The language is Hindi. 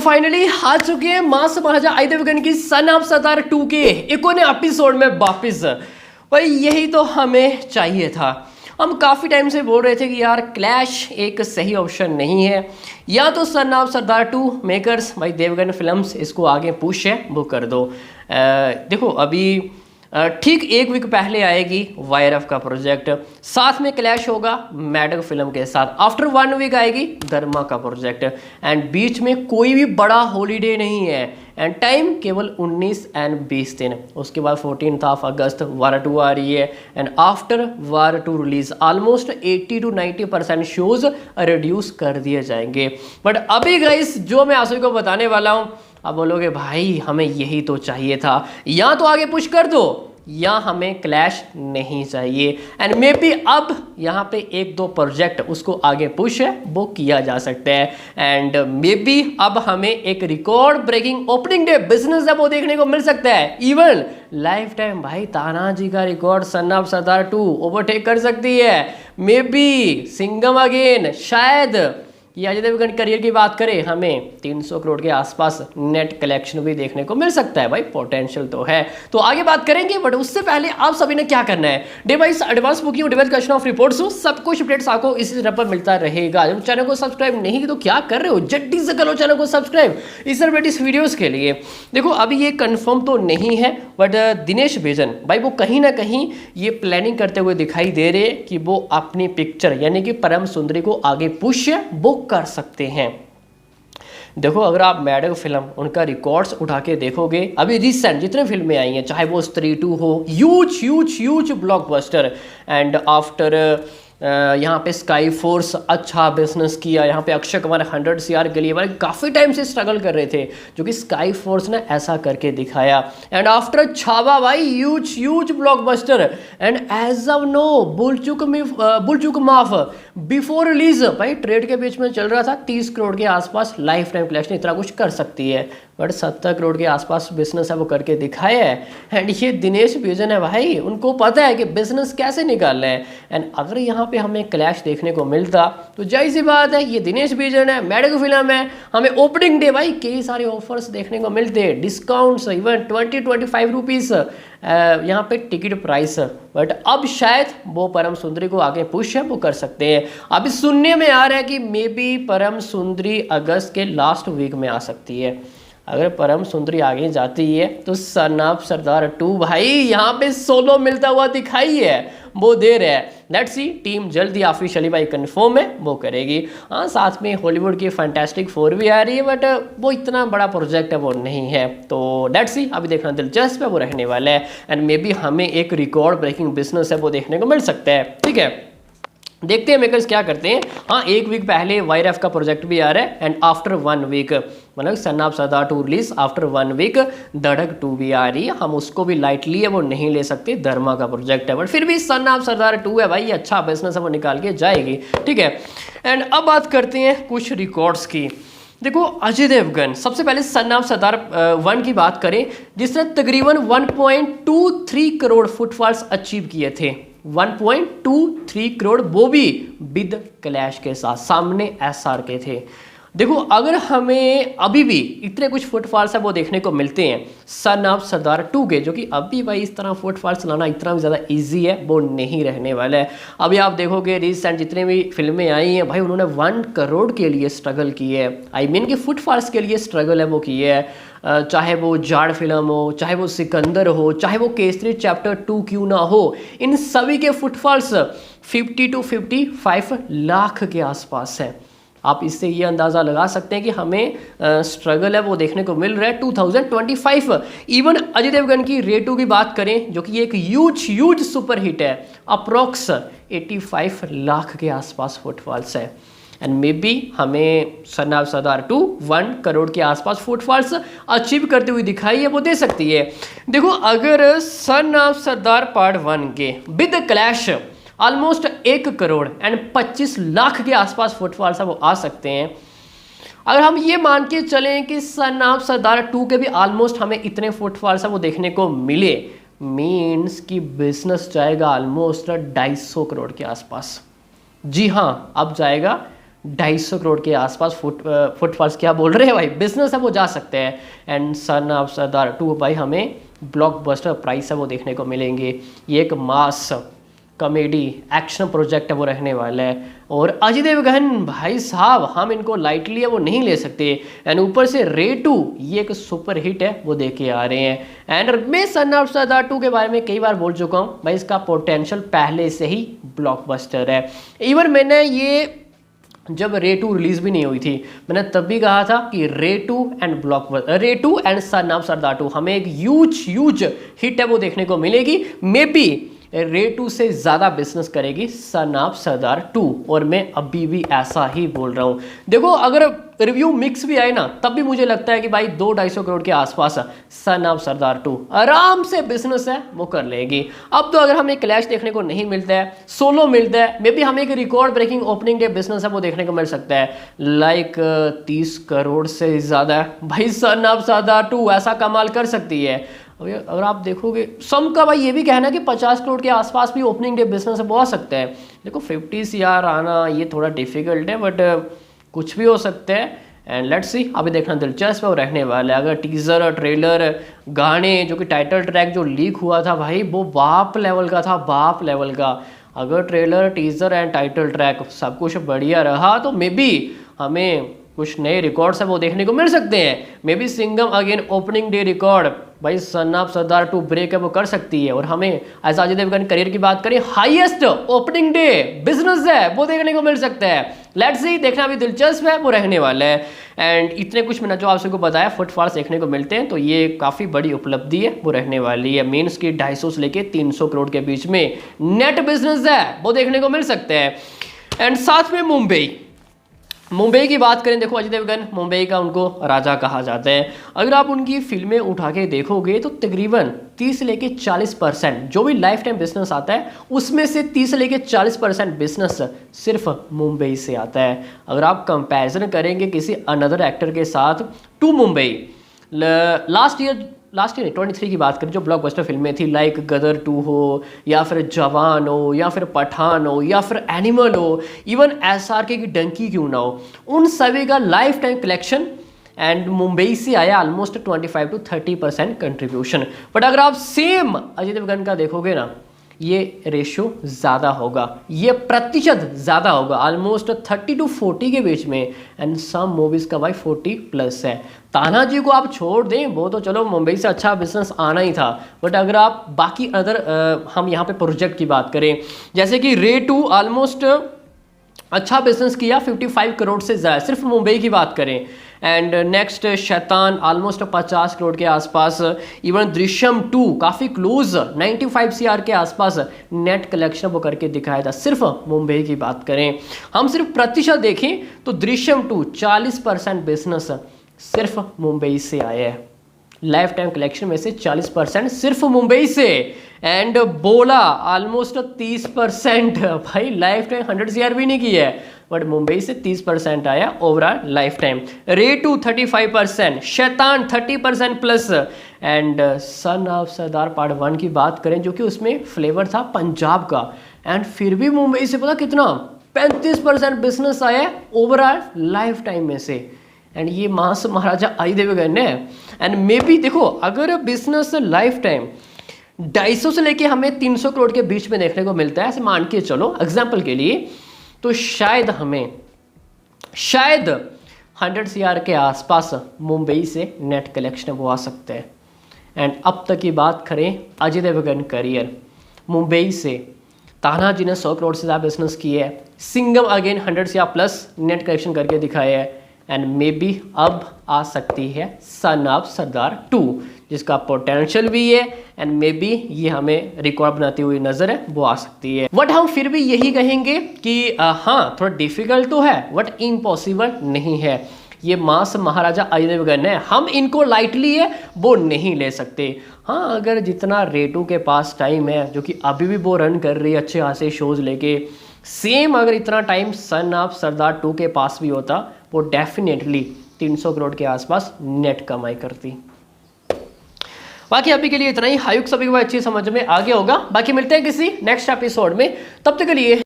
फाइनली आ चुके हैं मास महाराजा अजय देवगन की सन ऑफ सरदार 2 के एक और एपिसोड में वापिस। भाई यही तो हमें चाहिए था। हम काफ़ी टाइम से बोल रहे थे कि यार क्लैश एक सही ऑप्शन नहीं है, या तो सन ऑफ सरदार 2 मेकर्स भाई देवगन फिल्म्स इसको आगे पुश है वो कर दो। देखो अभी ठीक एक वीक पहले आएगी वायरफ का प्रोजेक्ट, साथ में क्लैश होगा मैडक फिल्म के साथ। आफ्टर 1 वीक आएगी धर्मा का प्रोजेक्ट, एंड बीच में कोई भी बड़ा हॉलीडे नहीं है, एंड टाइम केवल 19 एंड 20 दिन। उसके बाद 14 अगस्त वार 2 आ रही है, and after war 2 release almost 80 to 90% shows reduce कर दिए जाएंगे। बट अभी गाइस जो मैं आंसू को बताने वाला हूँ, अब बोलोगे भाई हमें यही तो चाहिए था, या तो आगे पुश कर दो या हमें क्लैश नहीं चाहिए। एंड मे बी अब यहाँ पे 1-2 प्रोजेक्ट उसको आगे पुश है वो किया जा सकता है, एंड मे बी अब हमें एक record breaking opening day business है वो देखने को मिल सकता है। इवन लाइफ टाइम भाई तानाजी का record sun of Sardar 2 overtake कर सकती है। मे बी सिंघम अगेन, शायद ये अजय देवगन करियर की बात करें हमें 300 करोड़ के आसपास नेट कलेक्शन भी देखने को मिल सकता है। भाई पोटेंशियल तो है, तो आगे बात करेंगे। बट उससे पहले आप सभी ने क्या करना है, device advance booking, device question of reports हो, सब कुछ अपडेट्स आपको इसी तरह पर मिलता रहेगा। जब चैनल को सब्सक्राइब नहीं की तो क्या कर रहे हो, जल्दी से करो चैनल को सब्सक्राइब इस लेटेस्ट वीडियोस के लिए। देखो अभी ये कंफर्म तो नहीं है, बट दिनेश बेजन भाई वो कहीं ना कहीं ये प्लानिंग करते हुए दिखाई दे रहे हैं कि वो अपनी पिक्चर यानी कि परम सुंदरी को आगे पुश वो कर सकते हैं। देखो अगर आप मैडक फिल्म उनका रिकॉर्ड्स उठा के देखोगे, अभी रिसेंट जितने फिल्में आई हैं, चाहे वो स्त्री 2 हो, ह्यूज ब्लॉकबस्टर, एंड आफ्टर यहाँ पे स्काई फोर्स अच्छा बिजनेस किया। यहाँ पे अक्षय कुमार 100 CR के लिए भाई काफ़ी टाइम से स्ट्रगल कर रहे थे, जो कि स्काई फोर्स ने ऐसा करके दिखाया। एंड आफ्टर छावा भाई huge blockbuster, and age of no बुलचुक माफ बिफोर रिलीज भाई ट्रेड के बीच में चल रहा था 30 करोड़ के आसपास। लाइफ टाइम कलेक्शन इतना कुछ कर सकती है, बट 70 करोड़ के आसपास बिजनेस है वो करके दिखाया है। एंड ये दिनेश बेजन है भाई, उनको पता है कि बिजनेस कैसे निकालना है। एंड अगर यहाँ पे हमें क्लैश देखने को मिलता तो जाहिर सी बात है ये दिनेश बेजन है, मैडक फिल्म है, हमें ओपनिंग डे भाई कई सारे ऑफर्स देखने को मिलते हैं, डिस्काउंट्स इवन 20-25 रुपीज़ यहाँ पे टिकट प्राइस। बट अब शायद वो परम सुंदरी को आगे पुश है वो कर सकते हैं। अभी सुनने में आ रहा है कि मे बी परम सुंदरी अगस्त के लास्ट वीक में आ सकती है। अगर परम सुंदरी आगे जाती है तो सन ऑफ सरदार 2 भाई यहाँ पे सोलो मिलता हुआ दिखाई है वो दे रहे हैं। लेट्स सी, टीम जल्दी ऑफिशियली भाई कंफर्म है वो करेगी। हाँ साथ में हॉलीवुड की फैंटास्टिक 4 भी आ रही है, बट वो इतना बड़ा प्रोजेक्ट है वो नहीं है। तो लेट्स सी, अभी देखना दिलचस्प है वो रहने वाला है, एंड मे बी हमें एक रिकॉर्ड ब्रेकिंग बिजनेस है वो देखने को मिल सकता है। ठीक है, देखते हैं मेकर्स क्या करते हैं। हाँ 1 वीक पहले वायरफ का प्रोजेक्ट भी आ रहा है, एंड आफ्टर 1 वीक मतलब son of Sardar 2 release after 1 week Dhadak 2 भी आ रही है। हम उसको भी लाइटली है वो नहीं ले सकते, धर्मा का प्रोजेक्ट है, बट फिर भी सन ऑफ सरदार 2 है भाई, अच्छा बिजनेस है वो निकाल के जाएगी। ठीक है, एंड अब बात करते हैं कुछ रिकॉर्ड्स की। देखो अजय देवगन सबसे पहले सन ऑफ सरदार 1 की बात करें, जिसने तकरीबन 1.23 करोड़ फुटफॉल्स अचीव किए थे। 1.23 करोड़, वो भी विद क्लैश के साथ, सामने SR के थे। देखो अगर हमें अभी भी इतने कुछ फुटफॉल्स है वो देखने को मिलते हैं सन ऑफ सरदार 2 के, जो कि अभी भाई इस तरह फुटफॉल्स लाना इतना ज़्यादा इजी है वो नहीं रहने वाला है। अभी आप देखोगे रिसेंट जितने भी फिल्में आई हैं भाई उन्होंने 1 करोड़ के लिए स्ट्रगल की है, आई मीन कि फुटफॉल्स के लिए स्ट्रगल है वो की है। चाहे वो जाड़ फिल्म हो, चाहे वो सिकंदर हो, चाहे वो केसरी चैप्टर 2 क्यों ना हो, इन सभी के फुटफॉल्स 50 to 55 लाख के आसपास है। आप इससे ये अंदाज़ा लगा सकते हैं कि हमें स्ट्रगल है वो देखने को मिल रहा है 2025। इवन अजय देवगन की रेटू की बात करें, जो कि एक ह्यूज सुपर हिट है, अप्रोक्स 85 लाख के आसपास फुटफॉल्स है। एंड मे बी हमें सन ऑफ सरदार 2 1 करोड़ के आसपास फुटफॉल्स अचीव करते हुए दिखाई है वो दे सकती है। देखो अगर सन ऑफ सरदार पार्ट 1 के with clash almost 1 crore and 25 lakh के आसपास फुटफॉल्स वो आ सकते हैं। अगर हम ये मान के चलें कि सन ऑफ सरदार 2 के भी ऑलमोस्ट हमें इतने फुटफॉल्स वो देखने को मिले, मीन्स कि बिजनेस जाएगा ऑलमोस्ट 250 करोड़ के आसपास। जी हाँ, अब जाएगा 250 करोड़ के आसपास फुटफॉल्स क्या बोल रहे हैं भाई, बिजनेस है वो जा सकते हैं। एंड सन ऑफ सरदार 2 भाई हमें ब्लॉकबस्टर प्राइस है वो देखने को मिलेंगे। ये एक मास कॉमेडी एक्शन प्रोजेक्ट है वो रहने वाला है। और अजय देवगन भाई साहब हम इनको लाइटली है वो नहीं ले सकते। एंड ऊपर से रे 2 ये एक सुपर हिट है वो दे के आ रहे हैं। एंड मैं सन ऑफ सरदार 2 के बारे में कई बार बोल चुका हूँ भाई, इसका पोटेंशियल पहले से ही ब्लॉकबस्टर है। इवन मैंने ये जब रे 2 रिलीज भी नहीं हुई थी मैंने तब भी कहा था कि रे 2 एंड सन ऑफ सरदार 2 हमें एक ह्यूज हिट है वो देखने को मिलेगी। मे बी रे 2 से ज़्यादा बिजनेस करेगी सन ऑफ सरदार 2, और मैं अभी भी ऐसा ही बोल रहा हूँ। देखो अगर रिव्यू मिक्स भी आए ना तब भी मुझे लगता है कि भाई 200-250 करोड़ के आसपास सन ऑफ सरदार 2 आराम से बिजनेस है वो कर लेगी। अब तो अगर हमें क्लैश देखने को नहीं मिलता है, सोलो मिलता है, मे बी हमें एक record breaking opening day business है वो देखने को मिल सकता है। लाइक 30 करोड़ से ज़्यादा भाई सन ऑफ सरदार 2 ऐसा कमाल कर सकती है। अगर आप देखोगे सम का भाई ये भी कहना है कि 50 करोड़ के आसपास भी ओपनिंग डे बिजनेस है वो आ सकता है। देखो 50 यार आना ये थोड़ा डिफिकल्ट है, बट कुछ भी हो सकता है। एंड लेट्स सी, अभी देखना दिलचस्प है वो रहने वाला है। अगर टीजर ट्रेलर गाने जो कि टाइटल ट्रैक जो लीक हुआ था भाई वो बाप लेवल का था, बाप लेवल का। अगर trailer teaser and title track सब कुछ बढ़िया रहा तो मे बी हमें कुछ नए रिकॉर्ड्स है वो देखने को मिल सकते हैं। May be Singham again opening day record भाई सन ऑफ सरदार 2 ब्रेक है वो कर सकती है। और हमें ऐसा अजय देवगन करियर की बात करें हाईएस्ट ओपनिंग डे बिजनेस है वो देखने को मिल सकता है। लेट्स सी, देखना भी दिलचस्प है वो रहने वाला है। एंड इतने कुछ मैंने जो आप सबको बताया फुटफॉल्स देखने को मिलते हैं तो ये काफ़ी बड़ी उपलब्धि है वो रहने वाली है। मीन्स की 250 से लेके 300 करोड़ के बीच में नेट बिजनेस है वो देखने को मिल सकते हैं। एंड साथ में मुंबई की बात करें, देखो अजय देवगन मुंबई का उनको राजा कहा जाता है। अगर आप उनकी फिल्में उठा के देखोगे तो तकरीबन 30 से लेके 40% जो भी लाइफ टाइम बिजनेस आता है उसमें से 30 से लेके 40% बिजनेस सिर्फ मुंबई से आता है। अगर आप कंपैरिजन करेंगे किसी अनदर एक्टर के साथ टू मुंबई, लास्ट ईयर 23 की बात करें जो ब्लॉकबस्टर फिल्में थी लाइक गदर 2 हो या फिर जवान हो या फिर पठान हो या फिर एनिमल हो, इवन SRK की डंकी क्यों ना हो, उन सभी का life time collection and Mumbai से आया ऑलमोस्ट 25 to 30% कंट्रीब्यूशन। बट अगर आप सेम अजय देवगन का देखोगे ना ये रेशियो ज़्यादा होगा, ये प्रतिशत ज़्यादा होगा, ऑलमोस्ट 30 to 40 के बीच में। एंड सम मूवीज़ का भाई 40+ है। तानाजी को आप छोड़ दें वो तो चलो मुंबई से अच्छा बिजनेस आना ही था, बट अगर आप बाकी अदर हम यहाँ पे प्रोजेक्ट की बात करें जैसे कि रे 2 ऑलमोस्ट अच्छा बिजनेस किया 55 करोड़ से ज़्यादा सिर्फ मुंबई की बात करें। एंड नेक्स्ट शैतान ऑलमोस्ट 50 करोड़ के आसपास। इवन दृश्यम 2 काफ़ी क्लोज 95 CR के आसपास नेट कलेक्शन वो करके दिखाया था सिर्फ मुंबई की बात करें। हम सिर्फ प्रतिशत देखें तो दृश्यम 2 40% बिजनेस सिर्फ मुंबई से आया है। लाइफ टाइम कलेक्शन में से 40% सिर्फ मुंबई से। एंड बोला ऑलमोस्ट 30% भाई लाइफ टाइम 100 CR भी नहीं की है, बट मुंबई से 30% आया ओवरऑल लाइफ टाइम। रे 2 35%, शैतान 30%+। And sun of Sardar part 1 की बात करें जो कि उसमें फ्लेवर था पंजाब का, एंड फिर भी मुंबई से पता कितना 35% बिजनेस आया ओवरऑल लाइफ टाइम में से। एंड ये मास महाराजा अजय देवगन है। एंड मे बी देखो अगर बिजनेस लाइफ टाइम 250 से लेके हमें 300 करोड़ के बीच में देखने को मिलता है, ऐसे मान के चलो एग्जाम्पल के लिए, तो शायद 100 CR के आसपास मुंबई से नेट कलेक्शन वो आ सकते हैं। एंड अब तक की बात करें अजय देवगन करियर, मुंबई से तानाजी ने 100 करोड़ से ज़्यादा बिजनेस किया है, Singham again 100 CR+ net collection करके दिखाया है। एंड मे बी अब आ सकती है सन ऑफ सरदार 2 जिसका पोटेंशियल भी है, एंड मे बी ये हमें रिकॉर्ड बनाती हुई नजर है वो आ सकती है। बट हम फिर भी यही कहेंगे कि हाँ थोड़ा डिफिकल्ट तो है बट इम्पॉसिबल नहीं है। ये मास महाराजा अजय देवगन है, हम इनको लाइटली है वो नहीं ले सकते। हाँ अगर जितना रे 2 के पास टाइम है जो कि अभी भी वो रन कर रही है अच्छे खासे शोज लेके, सेम अगर इतना टाइम सन ऑफ सरदार 2 के पास भी होता वो डेफिनेटली 300 करोड़ के आसपास नेट कमाई करती। बाकी अभी के लिए इतना ही। हायुक सभी को अच्छी समझ में आ गया होगा। बाकी मिलते हैं किसी नेक्स्ट एपिसोड में, तब तक के लिए